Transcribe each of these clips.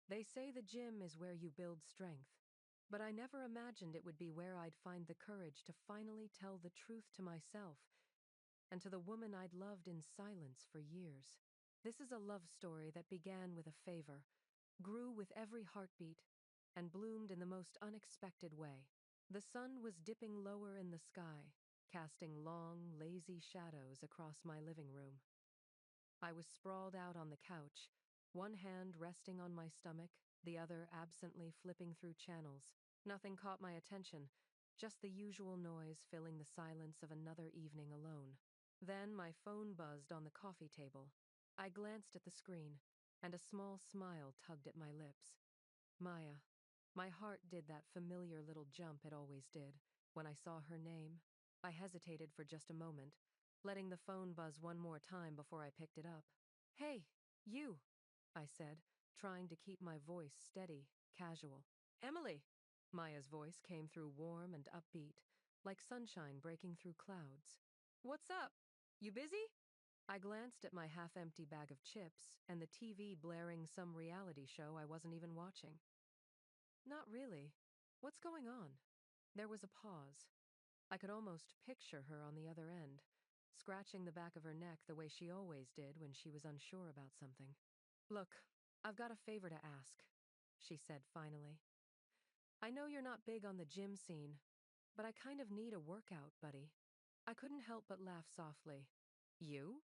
They say the gym is where you build strength, but I never imagined it would be where I'd find the courage to finally tell the truth to myself and to the woman I'd loved in silence for years. This is a love story that began with a favor, grew with every heartbeat, and bloomed in the most unexpected way. The sun was dipping lower in the sky, casting long, lazy shadows across my living room. I was sprawled out on the couch, one hand resting on my stomach, the other absently flipping through channels. Nothing caught my attention, just the usual noise filling the silence of another evening alone. Then my phone buzzed on the coffee table. I glanced at the screen, and a small smile tugged at my lips. Maya. My heart did that familiar little jump it always did when I saw her name. I hesitated for just a moment, letting the phone buzz one more time before I picked it up. "Hey, you," I said, trying to keep my voice steady, casual. "Emily!" Maya's voice came through warm and upbeat, like sunshine breaking through clouds. "What's up? You busy?" I glanced at my half-empty bag of chips and the TV blaring some reality show I wasn't even watching. "Not really. What's going on?" There was a pause. I could almost picture her on the other end, scratching the back of her neck the way she always did when she was unsure about something. "Look, I've got a favor to ask," she said finally. "I know you're not big on the gym scene, but I kind of need a workout buddy." I couldn't help but laugh softly. "You?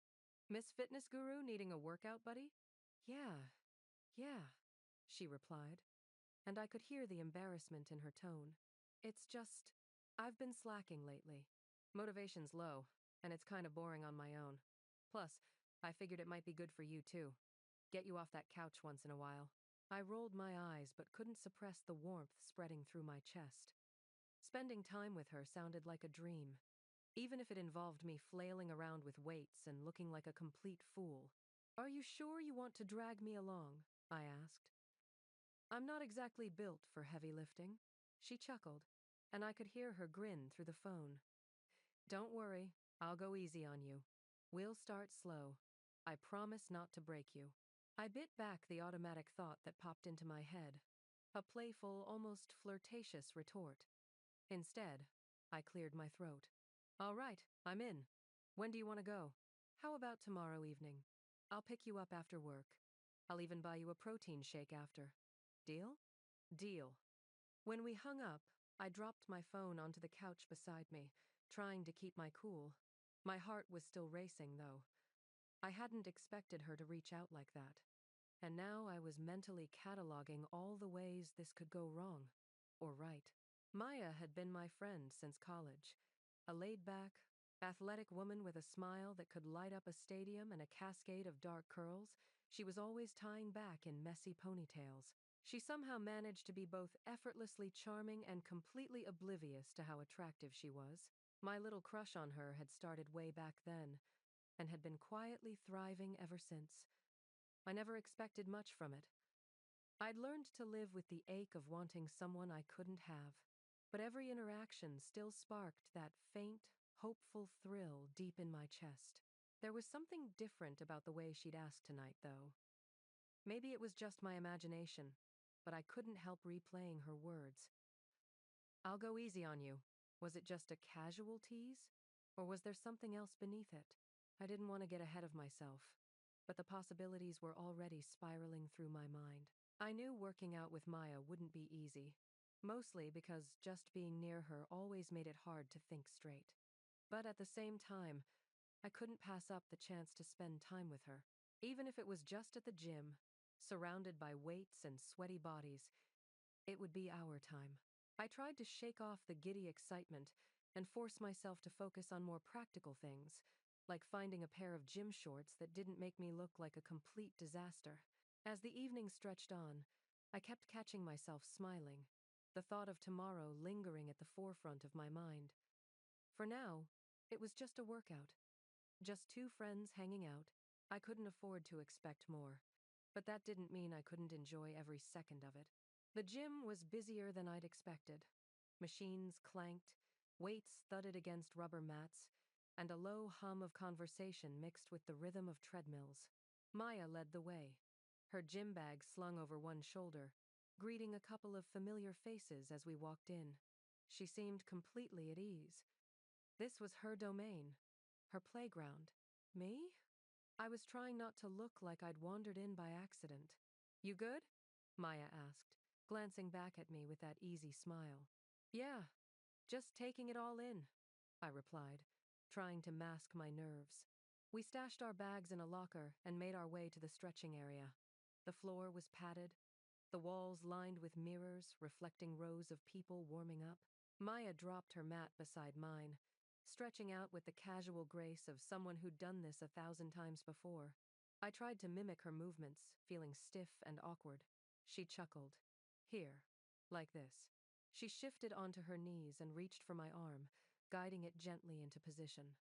Miss Fitness Guru needing a workout buddy?" "Yeah, yeah," she replied, and I could hear the embarrassment in her tone. "It's just, I've been slacking lately. Motivation's low, and it's kind of boring on my own. Plus, I figured it might be good for you too. Get you off that couch once in a while." I rolled my eyes but couldn't suppress the warmth spreading through my chest. Spending time with her sounded like a dream, even if it involved me flailing around with weights and looking like a complete fool. "Are you sure you want to drag me along?" I asked. "I'm not exactly built for heavy lifting." She chuckled, and I could hear her grin through the phone. "Don't worry, I'll go easy on you. We'll start slow. I promise not to break you." I bit back the automatic thought that popped into my head, a playful, almost flirtatious retort. Instead, I cleared my throat. "All right, I'm in. When do you want to go?" "How about tomorrow evening? I'll pick you up after work. I'll even buy you a protein shake after. Deal?" "Deal." When we hung up, I dropped my phone onto the couch beside me, trying to keep my cool. My heart was still racing, though. I hadn't expected her to reach out like that. And now I was mentally cataloging all the ways this could go wrong. Or right. Maya had been my friend since college. A laid-back, athletic woman with a smile that could light up a stadium and a cascade of dark curls, she was always tying back in messy ponytails. She somehow managed to be both effortlessly charming and completely oblivious to how attractive she was. My little crush on her had started way back then, and had been quietly thriving ever since. I never expected much from it. I'd learned to live with the ache of wanting someone I couldn't have, but every interaction still sparked that faint, hopeful thrill deep in my chest. There was something different about the way she'd ask tonight, though. Maybe it was just my imagination, but I couldn't help replaying her words. "I'll go easy on you." Was it just a casual tease? Or was there something else beneath it? I didn't want to get ahead of myself, but the possibilities were already spiraling through my mind. I knew working out with Maya wouldn't be easy, mostly because just being near her always made it hard to think straight. But at the same time, I couldn't pass up the chance to spend time with her. Even if it was just at the gym, surrounded by weights and sweaty bodies, it would be our time. I tried to shake off the giddy excitement and force myself to focus on more practical things, like finding a pair of gym shorts that didn't make me look like a complete disaster. As the evening stretched on, I kept catching myself smiling, the thought of tomorrow lingering at the forefront of my mind. For now, it was just a workout. Just two friends hanging out. I couldn't afford to expect more, but that didn't mean I couldn't enjoy every second of it. The gym was busier than I'd expected. Machines clanked, weights thudded against rubber mats, and a low hum of conversation mixed with the rhythm of treadmills. Maya led the way, her gym bag slung over one shoulder, greeting a couple of familiar faces as we walked in. She seemed completely at ease. This was her domain, her playground. Me? I was trying not to look like I'd wandered in by accident. You good? Maya asked, glancing back at me with that easy smile. Yeah, just taking it all in, I replied, trying to mask my nerves. We stashed our bags in a locker and made our way to the stretching area. The floor was padded, the walls lined with mirrors reflecting rows of people warming up. Maya dropped her mat beside mine, stretching out with the casual grace of someone who'd done this 1,000 times before. I tried to mimic her movements, feeling stiff and awkward. She chuckled. Here, like this. She shifted onto her knees and reached for my arm, guiding it gently into position.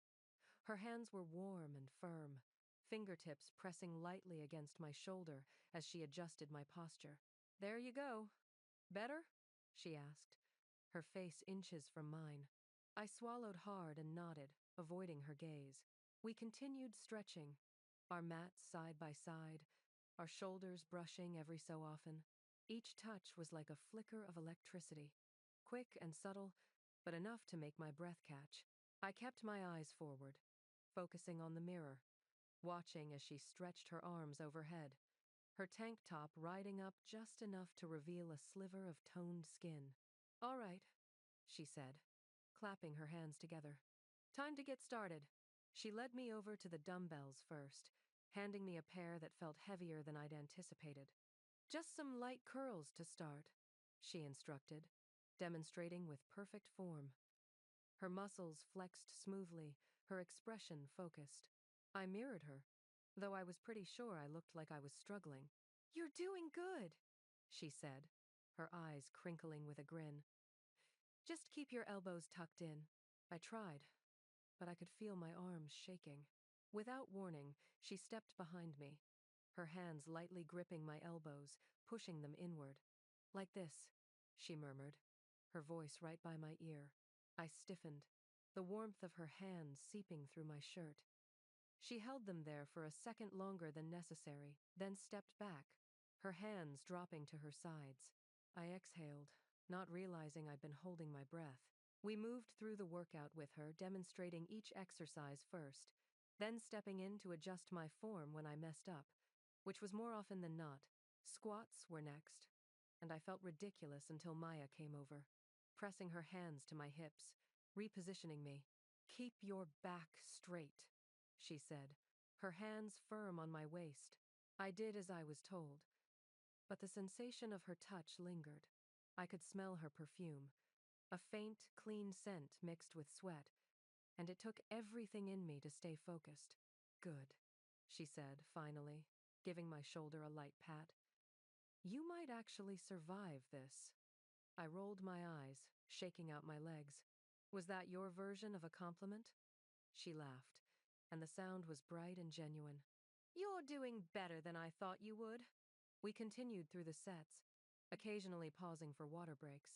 Her hands were warm and firm, fingertips pressing lightly against my shoulder as she adjusted my posture. There you go. Better? She asked, her face inches from mine. I swallowed hard and nodded, avoiding her gaze. We continued stretching, our mats side by side, our shoulders brushing every so often. Each touch was like a flicker of electricity, quick and subtle, but enough to make my breath catch. I kept my eyes forward, focusing on the mirror, watching as she stretched her arms overhead, her tank top riding up just enough to reveal a sliver of toned skin. All right, she said, clapping her hands together. Time to get started. She led me over to the dumbbells first, handing me a pair that felt heavier than I'd anticipated. Just some light curls to start, she instructed, demonstrating with perfect form. Her muscles flexed smoothly, her expression focused. I mirrored her, though I was pretty sure I looked like I was struggling. You're doing good, she said, her eyes crinkling with a grin. Just keep your elbows tucked in. I tried, but I could feel my arms shaking. Without warning, she stepped behind me, her hands lightly gripping my elbows, pushing them inward. Like this, she murmured, her voice right by my ear. I stiffened, the warmth of her hands seeping through my shirt. She held them there for a second longer than necessary, then stepped back, her hands dropping to her sides. I exhaled, not realizing I'd been holding my breath. We moved through the workout with her, demonstrating each exercise first, then stepping in to adjust my form when I messed up, which was more often than not. Squats were next, and I felt ridiculous until Maya came over, pressing her hands to my hips, repositioning me. Keep your back straight, she said, her hands firm on my waist. I did as I was told, but the sensation of her touch lingered. I could smell her perfume, a faint, clean scent mixed with sweat, and it took everything in me to stay focused. Good, she said, finally, giving my shoulder a light pat. You might actually survive this. I rolled my eyes, shaking out my legs. Was that your version of a compliment? She laughed, and the sound was bright and genuine. You're doing better than I thought you would. We continued through the sets, occasionally pausing for water breaks.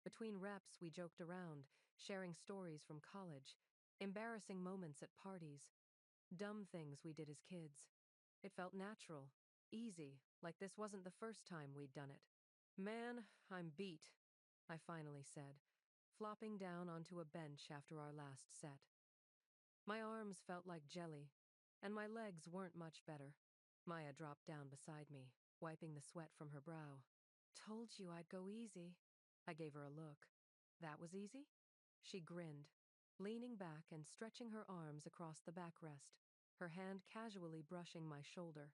Between reps, we joked around, sharing stories from college, embarrassing moments at parties, dumb things we did as kids. It felt natural, easy, like this wasn't the first time we'd done it. Man, I'm beat, I finally said, flopping down onto a bench after our last set. My arms felt like jelly, and my legs weren't much better. Maya dropped down beside me, wiping the sweat from her brow. Told you I'd go easy. I gave her a look. That was easy? She grinned, leaning back and stretching her arms across the backrest, her hand casually brushing my shoulder.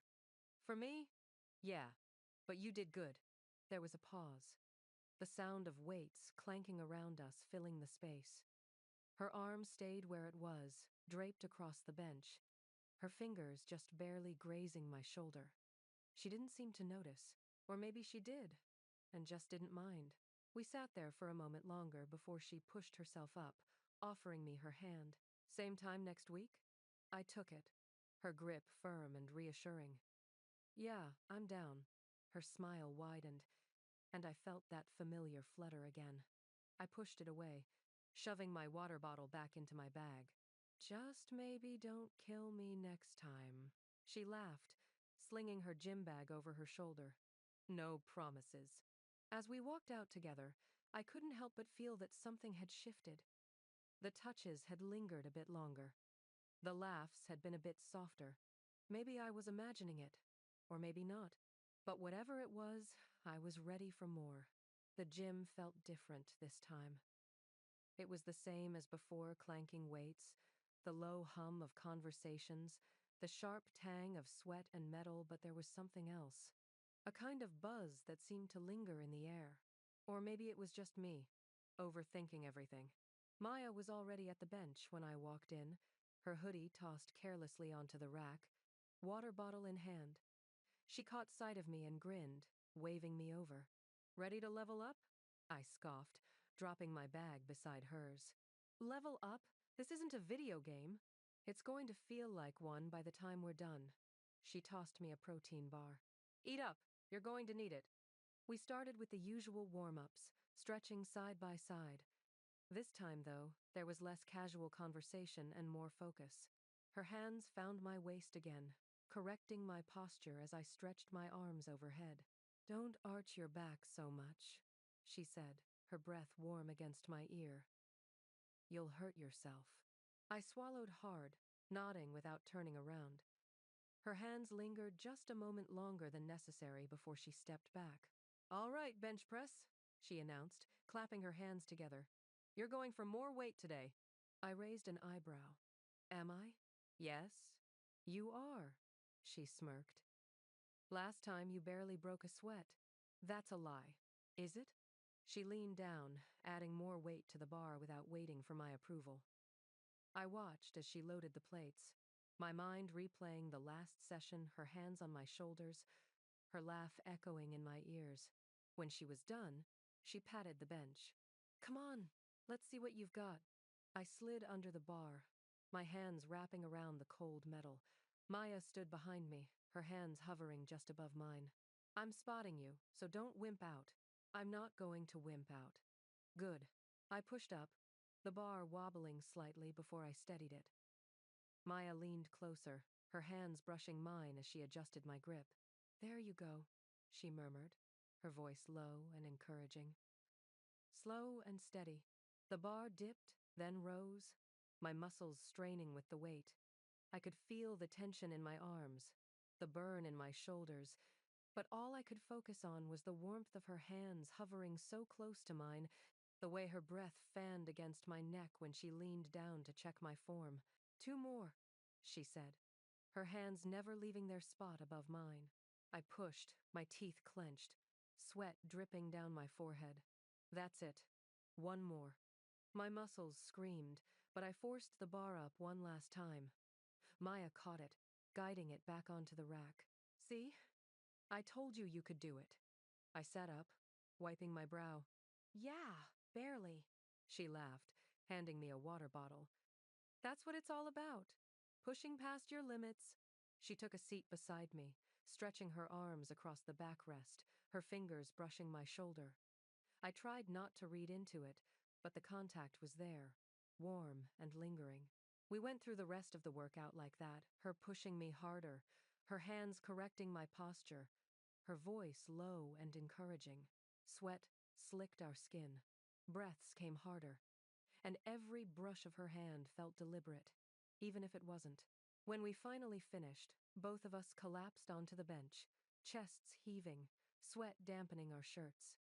For me? Yeah, but you did good. There was a pause, the sound of weights clanking around us filling the space. Her arm stayed where it was, draped across the bench, her fingers just barely grazing my shoulder. She didn't seem to notice, or maybe she did, and just didn't mind. We sat there for a moment longer before she pushed herself up, offering me her hand. Same time next week? I took it, her grip firm and reassuring. Yeah, I'm down. Her smile widened, and I felt that familiar flutter again. I pushed it away, shoving my water bottle back into my bag. Just maybe don't kill me next time. She laughed, slinging her gym bag over her shoulder. No promises. As we walked out together, I couldn't help but feel that something had shifted. The touches had lingered a bit longer. The laughs had been a bit softer. Maybe I was imagining it, or maybe not. But whatever it was, I was ready for more. The gym felt different this time. It was the same as before, clanking weights, the low hum of conversations, the sharp tang of sweat and metal, but there was something else. A kind of buzz that seemed to linger in the air. Or maybe it was just me, overthinking everything. Maya was already at the bench when I walked in, her hoodie tossed carelessly onto the rack, water bottle in hand. She caught sight of me and grinned, waving me over. "Ready to level up?" I scoffed, dropping my bag beside hers. "Level up? This isn't a video game." "It's going to feel like one by the time we're done." She tossed me a protein bar. "Eat up. You're going to need it." We started with the usual warm-ups, stretching side by side. This time, though, there was less casual conversation and more focus. Her hands found my waist again, correcting my posture as I stretched my arms overhead. "Don't arch your back so much," she said, her breath warm against my ear. "You'll hurt yourself." I swallowed hard, nodding without turning around. Her hands lingered just a moment longer than necessary before she stepped back. "All right, bench press," she announced, clapping her hands together. "You're going for more weight today." I raised an eyebrow. "Am I?" "Yes." "You are," she smirked. "Last time you barely broke a sweat." "That's a lie." "Is it?" She leaned down, adding more weight to the bar without waiting for my approval. I watched as she loaded the plates, my mind replaying the last session, her hands on my shoulders, her laugh echoing in my ears. When she was done, she patted the bench. "Come on, let's see what you've got." I slid under the bar, my hands wrapping around the cold metal. Maya stood behind me, her hands hovering just above mine. "I'm spotting you, so don't wimp out." "I'm not going to wimp out." "Good." I pushed up, the bar wobbling slightly before I steadied it. Maya leaned closer, her hands brushing mine as she adjusted my grip. "There you go," she murmured, her voice low and encouraging. Slow and steady. The bar dipped, then rose, my muscles straining with the weight. I could feel the tension in my arms, the burn in my shoulders, but all I could focus on was the warmth of her hands hovering so close to mine, the way her breath fanned against my neck when she leaned down to check my form. "Two more," she said, her hands never leaving their spot above mine. I pushed, my teeth clenched, sweat dripping down my forehead. "That's it. One more." My muscles screamed, but I forced the bar up one last time. Maya caught it, guiding it back onto the rack. "See? I told you you could do it." I sat up, wiping my brow. "Yeah, barely," she laughed, handing me a water bottle. "That's what it's all about. Pushing past your limits." She took a seat beside me, stretching her arms across the backrest, her fingers brushing my shoulder. I tried not to read into it, but the contact was there, warm and lingering. We went through the rest of the workout like that, her pushing me harder, her hands correcting my posture, her voice low and encouraging. Sweat slicked our skin. Breaths came harder, and every brush of her hand felt deliberate, even if it wasn't. When we finally finished, both of us collapsed onto the bench, chests heaving, sweat dampening our shirts.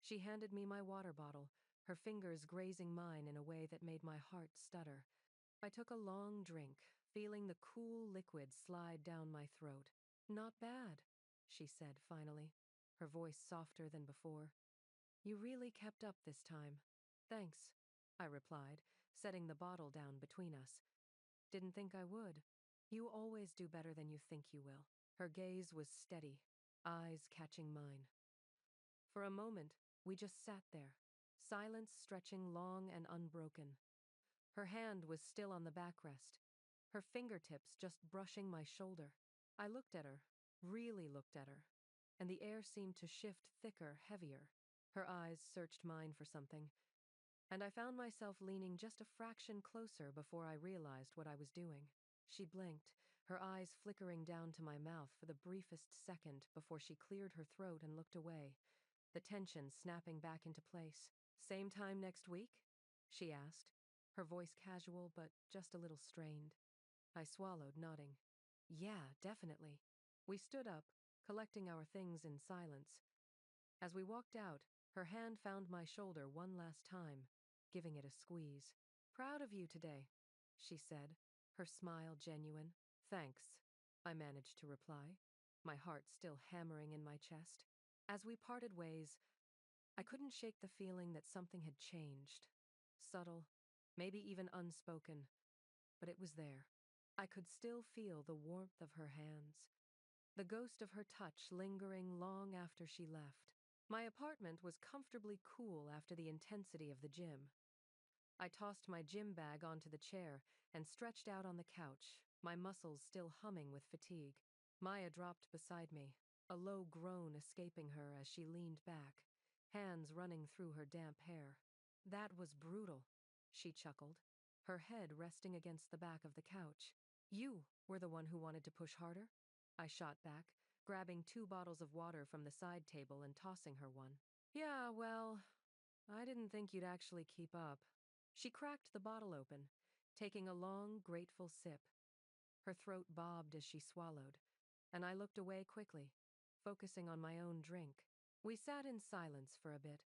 She handed me my water bottle, her fingers grazing mine in a way that made my heart stutter. I took a long drink, feeling the cool liquid slide down my throat. "Not bad," she said finally, her voice softer than before. "You really kept up this time." "Thanks," I replied, setting the bottle down between us. "Didn't think I would." "You always do better than you think you will." Her gaze was steady, eyes catching mine. For a moment, we just sat there, silence stretching long and unbroken. Her hand was still on the backrest, her fingertips just brushing my shoulder. I looked at her, really looked at her, and the air seemed to shift thicker, heavier. Her eyes searched mine for something, and I found myself leaning just a fraction closer before I realized what I was doing. She blinked, her eyes flickering down to my mouth for the briefest second before she cleared her throat and looked away, the tension snapping back into place. "Same time next week?" she asked, her voice casual but just a little strained. I swallowed, nodding. "Yeah, definitely." We stood up, collecting our things in silence. As we walked out, her hand found my shoulder one last time, giving it a squeeze. "Proud of you today," she said, her smile genuine. "Thanks," I managed to reply, my heart still hammering in my chest. As we parted ways, I couldn't shake the feeling that something had changed. Subtle, maybe even unspoken, but it was there. I could still feel the warmth of her hands, the ghost of her touch lingering long after she left. My apartment was comfortably cool after the intensity of the gym. I tossed my gym bag onto the chair and stretched out on the couch, my muscles still humming with fatigue. Maya dropped beside me, a low groan escaping her as she leaned back, hands running through her damp hair. "That was brutal," she chuckled, her head resting against the back of the couch. "You were the one who wanted to push harder?" I shot back, grabbing 2 bottles of water from the side table and tossing her one. "Yeah, well, I didn't think you'd actually keep up." She cracked the bottle open, taking a long, grateful sip. Her throat bobbed as she swallowed, and I looked away quickly, focusing on my own drink. We sat in silence for a bit,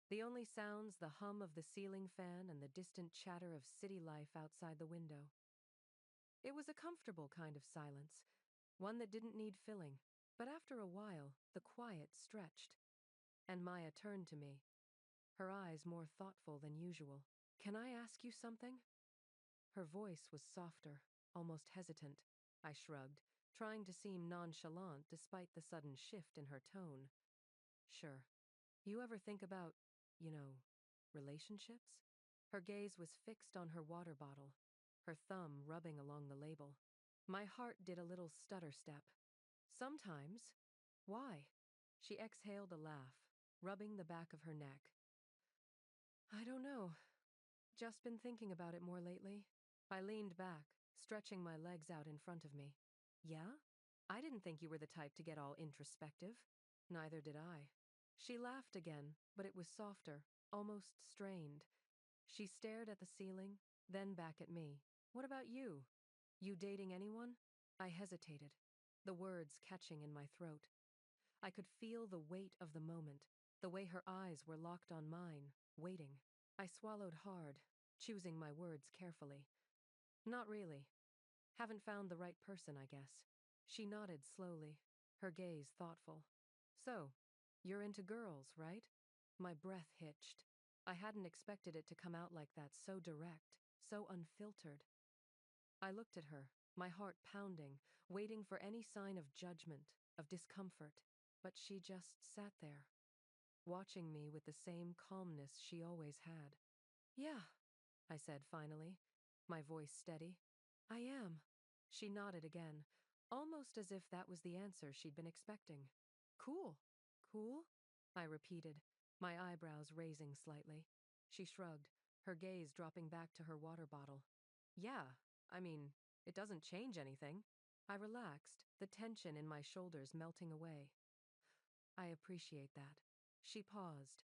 the only sounds the hum of the ceiling fan and the distant chatter of city life outside the window. It was a comfortable kind of silence, one that didn't need filling, but after a while, the quiet stretched, and Maya turned to me, her eyes more thoughtful than usual. "Can I ask you something?" Her voice was softer, almost hesitant. I shrugged, trying to seem nonchalant despite the sudden shift in her tone. "Sure. You ever think about, you know, relationships?" Her gaze was fixed on her water bottle, her thumb rubbing along the label. My heart did a little stutter step. "Sometimes. Why?" She exhaled a laugh, rubbing the back of her neck. "I don't know. Just been thinking about it more lately." I leaned back, stretching my legs out in front of me. "Yeah? I didn't think you were the type to get all introspective." "Neither did I." She laughed again, but it was softer, almost strained. She stared at the ceiling, then back at me. "What about you? You dating anyone?" I hesitated, the words catching in my throat. I could feel the weight of the moment, the way her eyes were locked on mine, waiting. I swallowed hard, choosing my words carefully. "Not really. Haven't found the right person, I guess." She nodded slowly, her gaze thoughtful. "So, you're into girls, right?" My breath hitched. I hadn't expected it to come out like that, so direct, so unfiltered. I looked at her, my heart pounding, waiting for any sign of judgment, of discomfort. But she just sat there, watching me with the same calmness she always had. "Yeah," I said finally, my voice steady. "I am." She nodded again, almost as if that was the answer she'd been expecting. "Cool." "Cool?" I repeated, my eyebrows raising slightly. She shrugged, her gaze dropping back to her water bottle. "Yeah, I mean, it doesn't change anything." I relaxed, the tension in my shoulders melting away. "I appreciate that." She paused,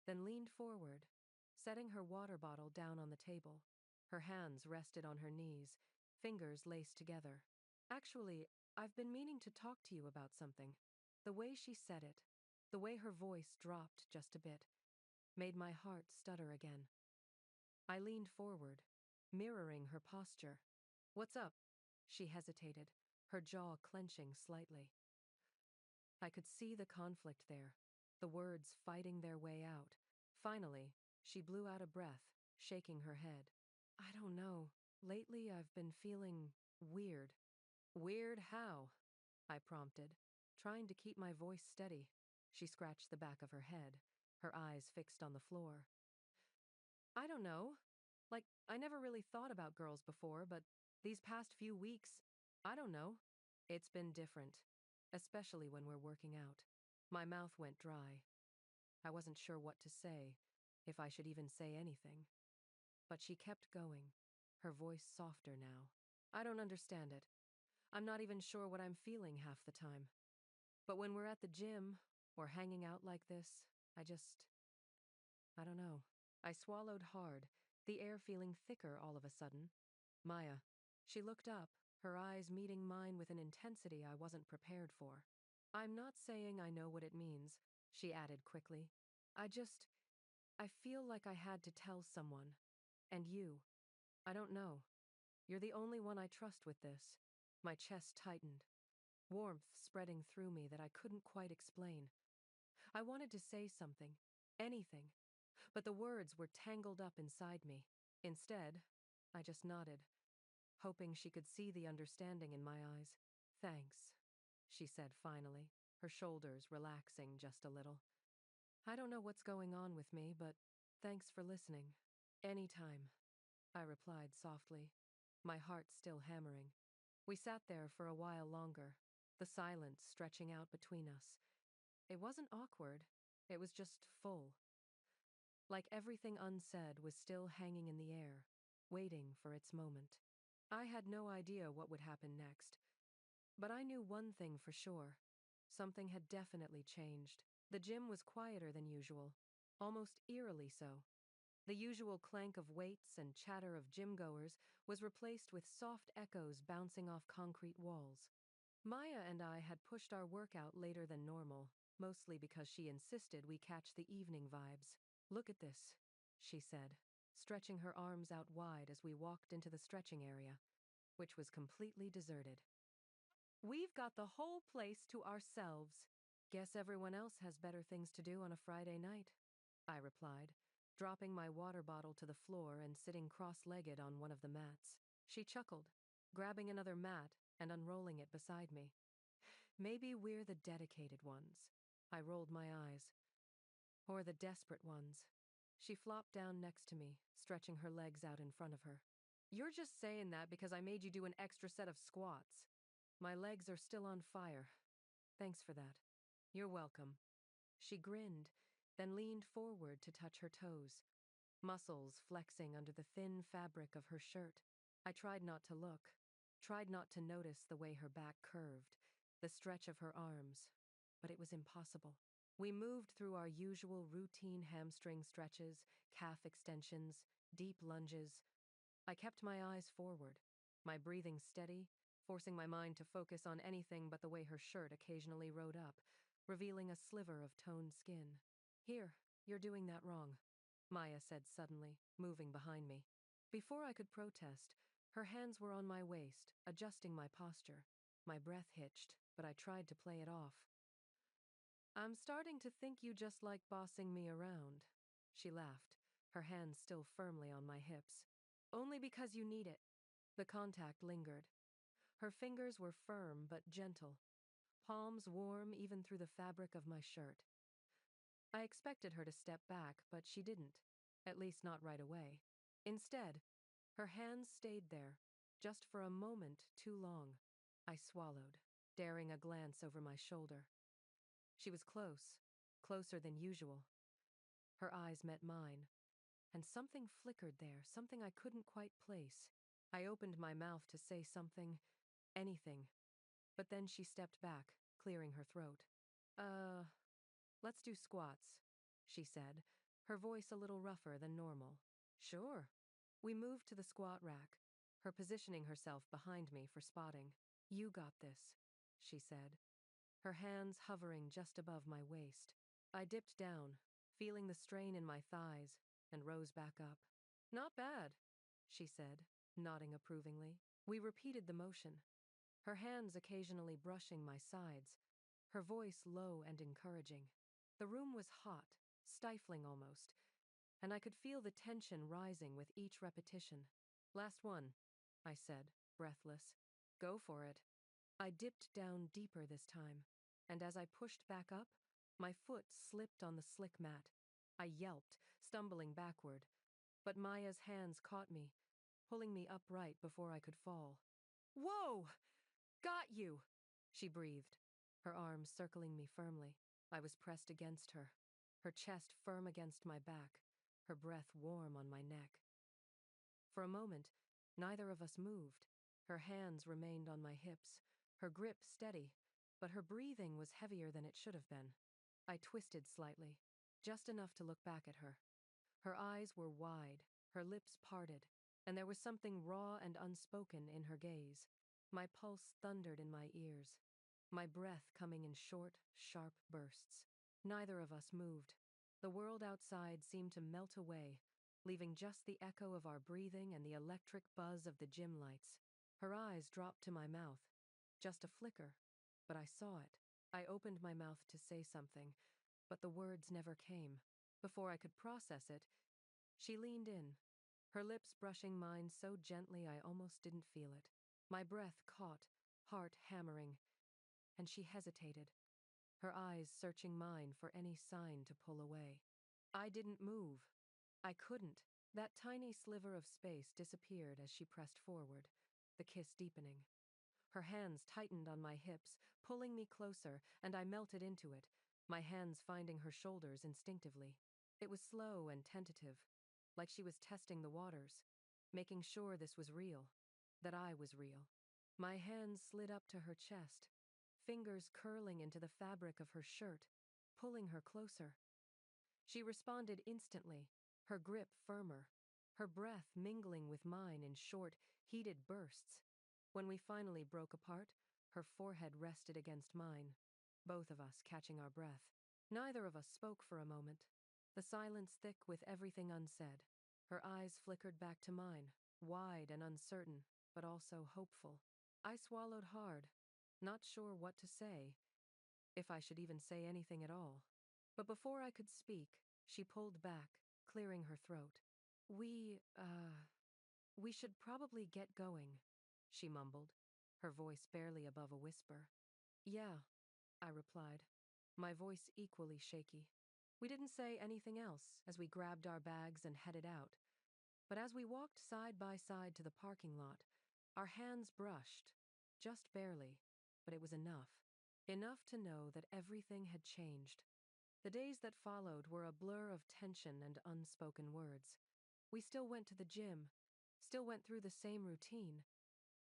then leaned forward, setting her water bottle down on the table. Her hands rested on her knees, fingers laced together. "Actually, I've been meaning to talk to you about something." The way she said it, the way her voice dropped just a bit, made my heart stutter again. I leaned forward, mirroring her posture. "What's up?" She hesitated, her jaw clenching slightly. I could see the conflict there, the words fighting their way out. Finally, she blew out a breath, shaking her head. "I don't know. Lately I've been feeling weird." "Weird how?" I prompted, trying to keep my voice steady. She scratched the back of her head, her eyes fixed on the floor. "I don't know. Like, I never really thought about girls before, but these past few weeks, I don't know. It's been different, especially when we're working out." My mouth went dry. I wasn't sure what to say, if I should even say anything. But she kept going, her voice softer now. "I don't understand it. I'm not even sure what I'm feeling half the time. But when we're at the gym or hanging out like this, I don't know. I swallowed hard, the air feeling thicker all of a sudden. Maya. She looked up, her eyes meeting mine with an intensity I wasn't prepared for. I'm not saying I know what it means, she added quickly. I just, I feel like I had to tell someone. And you. I don't know. You're the only one I trust with this. My chest tightened, warmth spreading through me that I couldn't quite explain. I wanted to say something, anything, but the words were tangled up inside me. Instead, I just nodded, hoping she could see the understanding in my eyes. Thanks, she said finally, her shoulders relaxing just a little. I don't know what's going on with me, but thanks for listening. Anytime, I replied softly, my heart still hammering. We sat there for a while longer, the silence stretching out between us. It wasn't awkward, it was just full. Like everything unsaid was still hanging in the air, waiting for its moment. I had no idea what would happen next, but I knew one thing for sure. Something had definitely changed. The gym was quieter than usual, almost eerily so. The usual clank of weights and chatter of gym-goers was replaced with soft echoes bouncing off concrete walls. Maya and I had pushed our workout later than normal, mostly because she insisted we catch the evening vibes. Look at this, she said, stretching her arms out wide as we walked into the stretching area, which was completely deserted. We've got the whole place to ourselves. Guess everyone else has better things to do on a Friday night, I replied, dropping my water bottle to the floor and sitting cross-legged on one of the mats. She chuckled, grabbing another mat and unrolling it beside me. Maybe we're the dedicated ones. I rolled my eyes. Or the desperate ones. She flopped down next to me, stretching her legs out in front of her. You're just saying that because I made you do an extra set of squats. My legs are still on fire. Thanks for that. You're welcome. She grinned, then leaned forward to touch her toes, muscles flexing under the thin fabric of her shirt. I tried not to look, tried not to notice the way her back curved, the stretch of her arms, but it was impossible. We moved through our usual routine hamstring stretches, calf extensions, deep lunges. I kept my eyes forward, my breathing steady, forcing my mind to focus on anything but the way her shirt occasionally rode up, revealing a sliver of toned skin. Here, you're doing that wrong, Maya said suddenly, moving behind me. Before I could protest, her hands were on my waist, adjusting my posture. My breath hitched, but I tried to play it off. I'm starting to think you just like bossing me around. She laughed, her hands still firmly on my hips. Only because you need it. The contact lingered. Her fingers were firm but gentle, palms warm even through the fabric of my shirt. I expected her to step back, but she didn't, at least not right away. Instead, her hands stayed there, just for a moment too long. I swallowed, daring a glance over my shoulder. She was close, closer than usual. Her eyes met mine, and something flickered there, something I couldn't quite place. I opened my mouth to say something, anything, but then she stepped back, clearing her throat. Let's do squats, she said, her voice a little rougher than normal. Sure. We moved to the squat rack, her positioning herself behind me for spotting. You got this, she said, her hands hovering just above my waist. I dipped down, feeling the strain in my thighs, and rose back up. Not bad, she said, nodding approvingly. We repeated the motion, her hands occasionally brushing my sides, her voice low and encouraging. The room was hot, stifling almost, and I could feel the tension rising with each repetition. Last one, I said, breathless. Go for it. I dipped down deeper this time, and as I pushed back up, my foot slipped on the slick mat. I yelped, stumbling backward, but Maya's hands caught me, pulling me upright before I could fall. Whoa! Got you! She breathed, her arms circling me firmly. I was pressed against her, her chest firm against my back, her breath warm on my neck. For a moment, neither of us moved. Her hands remained on my hips, her grip steady, but her breathing was heavier than it should have been. I twisted slightly, just enough to look back at her. Her eyes were wide, her lips parted, and there was something raw and unspoken in her gaze. My pulse thundered in my ears, my breath coming in short, sharp bursts. Neither of us moved. The world outside seemed to melt away, leaving just the echo of our breathing and the electric buzz of the gym lights. Her eyes dropped to my mouth. Just a flicker, but I saw it. I opened my mouth to say something, but the words never came. Before I could process it, she leaned in, her lips brushing mine so gently I almost didn't feel it. My breath caught, heart hammering, and she hesitated, her eyes searching mine for any sign to pull away. I didn't move. I couldn't. That tiny sliver of space disappeared as she pressed forward, the kiss deepening. Her hands tightened on my hips, pulling me closer, and I melted into it, my hands finding her shoulders instinctively. It was slow and tentative, like she was testing the waters, making sure this was real, that I was real. My hands slid up to her chest, fingers curling into the fabric of her shirt, pulling her closer. She responded instantly, her grip firmer, her breath mingling with mine in short, heated bursts. When we finally broke apart, her forehead rested against mine, both of us catching our breath. Neither of us spoke for a moment, the silence thick with everything unsaid. Her eyes flickered back to mine, wide and uncertain, but also hopeful. I swallowed hard, not sure what to say, if I should even say anything at all. But before I could speak, she pulled back, clearing her throat. We should probably get going, she mumbled, her voice barely above a whisper. Yeah, I replied, my voice equally shaky. We didn't say anything else as we grabbed our bags and headed out. But as we walked side by side to the parking lot, our hands brushed, just barely, but it was enough. Enough to know that everything had changed. The days that followed were a blur of tension and unspoken words. We still went to the gym, still went through the same routine,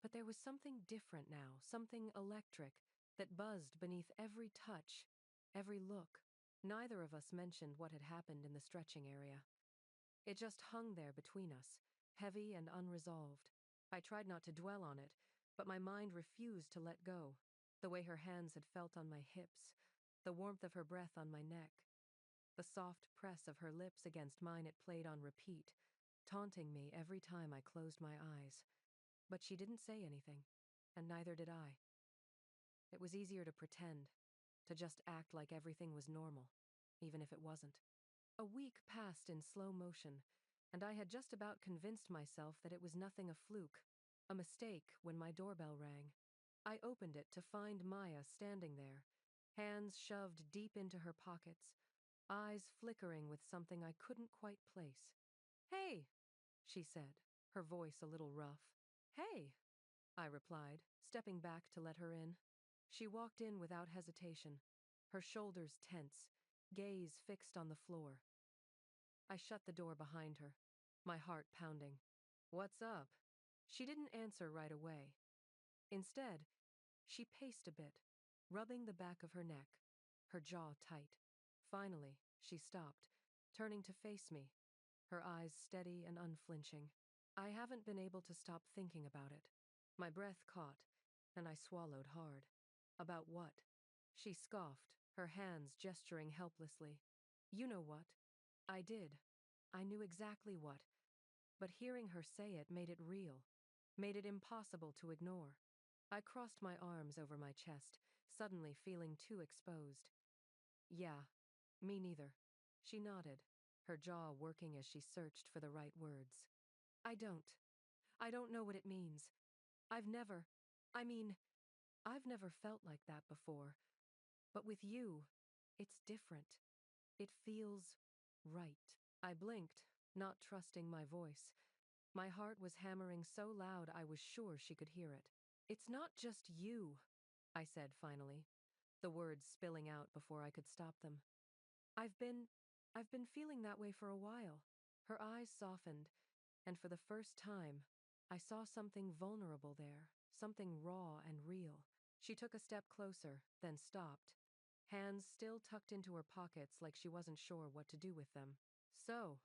but there was something different now, something electric, that buzzed beneath every touch, every look. Neither of us mentioned what had happened in the stretching area. It just hung there between us, heavy and unresolved. I tried not to dwell on it, but my mind refused to let go. The way her hands had felt on my hips, the warmth of her breath on my neck, the soft press of her lips against mine it played on repeat, taunting me every time I closed my eyes. But she didn't say anything, and neither did I. It was easier to pretend, to just act like everything was normal, even if it wasn't. A week passed in slow motion, and I had just about convinced myself that it was nothing a fluke, a mistake, when my doorbell rang. I opened it to find Maya standing there, hands shoved deep into her pockets, eyes flickering with something I couldn't quite place. "Hey," she said, her voice a little rough. "Hey," I replied, stepping back to let her in. She walked in without hesitation, her shoulders tense, gaze fixed on the floor. I shut the door behind her, my heart pounding. "What's up?" She didn't answer right away. Instead, she paced a bit, rubbing the back of her neck, her jaw tight. Finally, she stopped, turning to face me, her eyes steady and unflinching. I haven't been able to stop thinking about it. My breath caught, and I swallowed hard. About what? She scoffed, her hands gesturing helplessly. "You know what?" I did. I knew exactly what, but hearing her say it made it real, made it impossible to ignore. I crossed my arms over my chest, suddenly feeling too exposed. "Yeah, me neither." She nodded, her jaw working as she searched for the right words. I don't. I don't know what it means. I've never, I mean, I've never felt like that before. But with you, it's different. It feels right." I blinked, not trusting my voice. My heart was hammering so loud I was sure she could hear it. "It's not just you," I said finally, the words spilling out before I could stop them. I've been feeling that way for a while." Her eyes softened, and for the first time, I saw something vulnerable there, something raw and real. She took a step closer, then stopped, hands still tucked into her pockets like she wasn't sure what to do with them. So,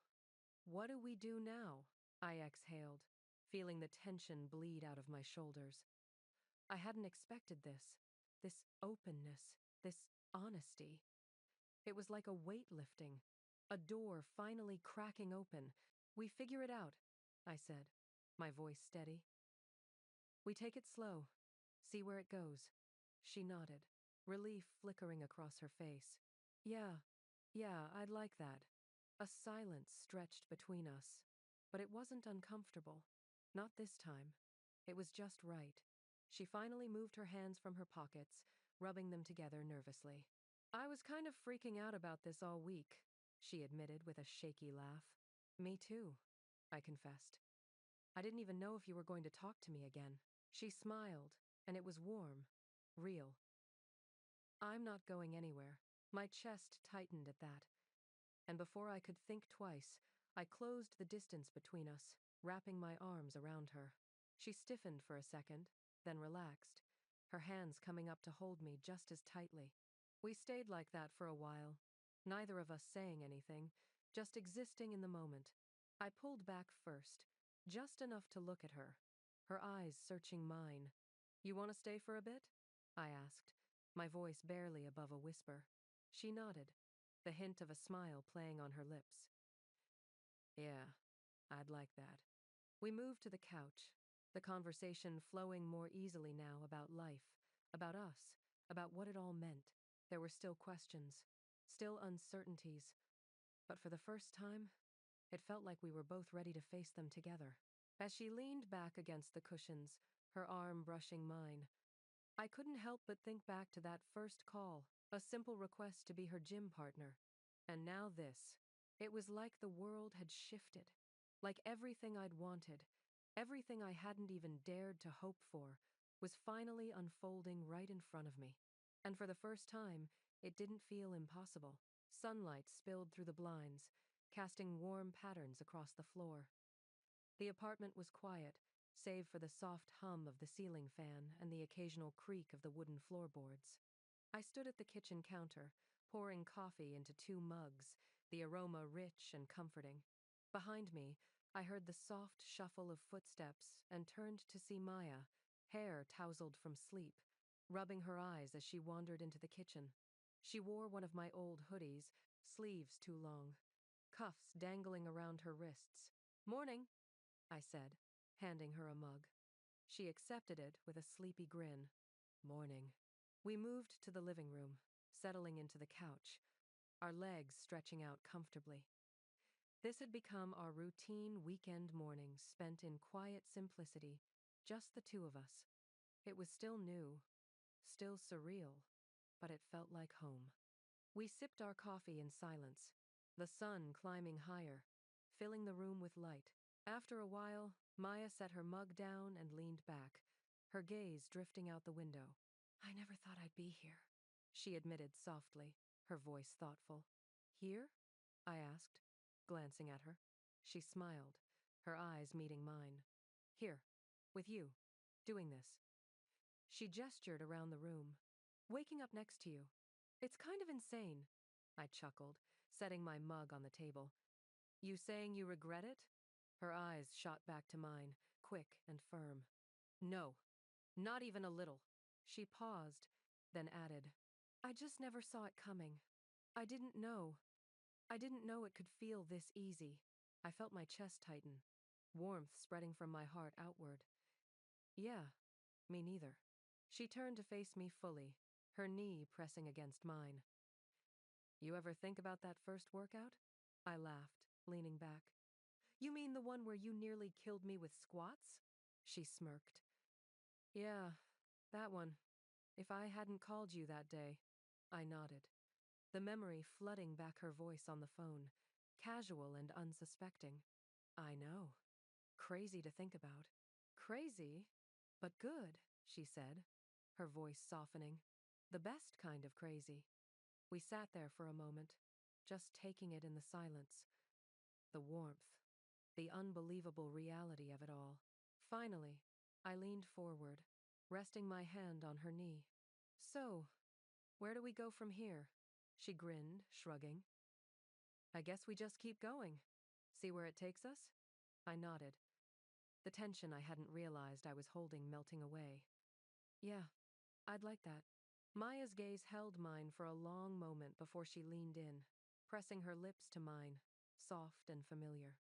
what do we do now? I exhaled, feeling the tension bleed out of my shoulders. I hadn't expected this. This openness, this honesty. It was like a weight lifting, a door finally cracking open. We figure it out, I said, my voice steady. We take it slow, see where it goes. She nodded, relief flickering across her face. Yeah, I'd like that. A silence stretched between us, but it wasn't uncomfortable. Not this time. It was just right. She finally moved her hands from her pockets, rubbing them together nervously. I was kind of freaking out about this all week, she admitted with a shaky laugh. Me too, I confessed. I didn't even know if you were going to talk to me again. She smiled, and it was warm, real. I'm not going anywhere. My chest tightened at that, and before I could think twice, I closed the distance between us, wrapping my arms around her. She stiffened for a second, then relaxed, her hands coming up to hold me just as tightly. We stayed like that for a while, neither of us saying anything, just existing in the moment. I pulled back first, just enough to look at her, her eyes searching mine. You want to stay for a bit? I asked, my voice barely above a whisper. She nodded, the hint of a smile playing on her lips. Yeah, I'd like that. We moved to the couch, the conversation flowing more easily now about life, about us, about what it all meant. There were still questions, still uncertainties, but for the first time, it felt like we were both ready to face them together. As she leaned back against the cushions, her arm brushing mine, I couldn't help but think back to that first call, a simple request to be her gym partner. And now this. It was like the world had shifted. Like everything I'd wanted, everything I hadn't even dared to hope for, was finally unfolding right in front of me. And for the first time, it didn't feel impossible. Sunlight spilled through the blinds, casting warm patterns across the floor. The apartment was quiet, save for the soft hum of the ceiling fan and the occasional creak of the wooden floorboards. I stood at the kitchen counter, pouring coffee into 2 mugs, the aroma rich and comforting. Behind me, I heard the soft shuffle of footsteps and turned to see Maya, hair tousled from sleep, rubbing her eyes as she wandered into the kitchen. She wore one of my old hoodies, sleeves too long, cuffs dangling around her wrists. Morning, I said, handing her a mug. She accepted it with a sleepy grin. Morning. We moved to the living room, settling into the couch, our legs stretching out comfortably. This had become our routine weekend mornings spent in quiet simplicity, just the 2 of us. It was still new, still surreal, but it felt like home. We sipped our coffee in silence, the sun climbing higher, filling the room with light. After a while, Maya set her mug down and leaned back, her gaze drifting out the window. I never thought I'd be here, she admitted softly, her voice thoughtful. Here? I asked, glancing at her. She smiled, her eyes meeting mine. Here, with you, doing this. She gestured around the room. Waking up next to you. It's kind of insane, I chuckled, setting my mug on the table. You saying you regret it? Her eyes shot back to mine, quick and firm. No, not even a little. She paused, then added, I just never saw it coming. I didn't know. I didn't know it could feel this easy. I felt my chest tighten, warmth spreading from my heart outward. Yeah, me neither. She turned to face me fully, her knee pressing against mine. You ever think about that first workout? I laughed, leaning back. You mean the one where you nearly killed me with squats? She smirked. Yeah, that one. If I hadn't called you that day. I nodded, the memory flooding back her voice on the phone, casual and unsuspecting. I know. Crazy to think about. Crazy, but good, she said, her voice softening. The best kind of crazy. We sat there for a moment, just taking it in the silence. The warmth, the unbelievable reality of it all. Finally, I leaned forward, resting my hand on her knee. So, where do we go from here? She grinned, shrugging. I guess we just keep going. See where it takes us? I nodded, the tension I hadn't realized I was holding melting away. Yeah, I'd like that. Maya's gaze held mine for a long moment before she leaned in, pressing her lips to mine, soft and familiar.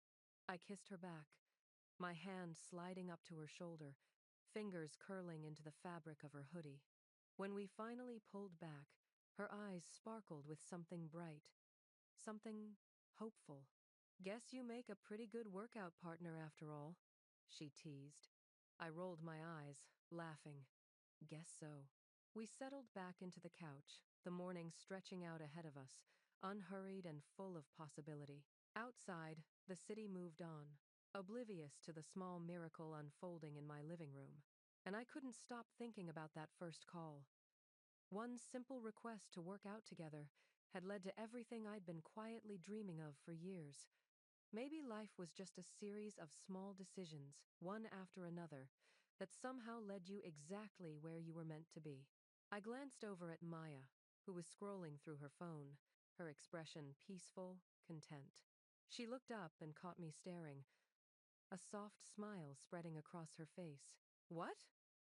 I kissed her back, my hand sliding up to her shoulder, fingers curling into the fabric of her hoodie. When we finally pulled back, her eyes sparkled with something bright, something hopeful. Guess you make a pretty good workout partner after all, she teased. I rolled my eyes, laughing. Guess so. We settled back into the couch, the morning stretching out ahead of us, unhurried and full of possibility. Outside, the city moved on, oblivious to the small miracle unfolding in my living room. And I couldn't stop thinking about that first call. One simple request to work out together had led to everything I'd been quietly dreaming of for years. Maybe life was just a series of small decisions, one after another, that somehow led you exactly where you were meant to be. I glanced over at Maya, who was scrolling through her phone, her expression peaceful, content. She looked up and caught me staring, a soft smile spreading across her face. What?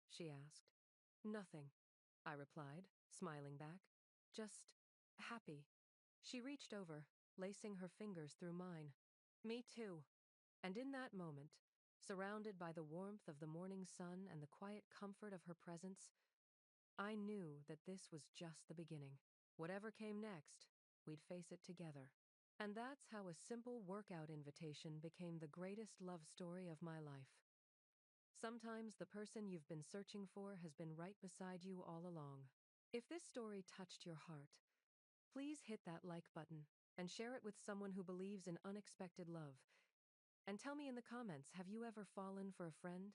She asked. Nothing, I replied, smiling back. Just happy. She reached over, lacing her fingers through mine. Me too. And in that moment, surrounded by the warmth of the morning sun and the quiet comfort of her presence, I knew that this was just the beginning. Whatever came next, we'd face it together. And that's how a simple workout invitation became the greatest love story of my life. Sometimes the person you've been searching for has been right beside you all along. If this story touched your heart, please hit that like button and share it with someone who believes in unexpected love. And tell me in the comments, have you ever fallen for a friend?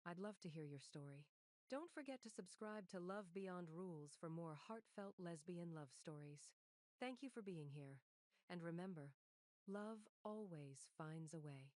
I'd love to hear your story. Don't forget to subscribe to Love Beyond Rules for more heartfelt lesbian love stories. Thank you for being here. And remember, love always finds a way.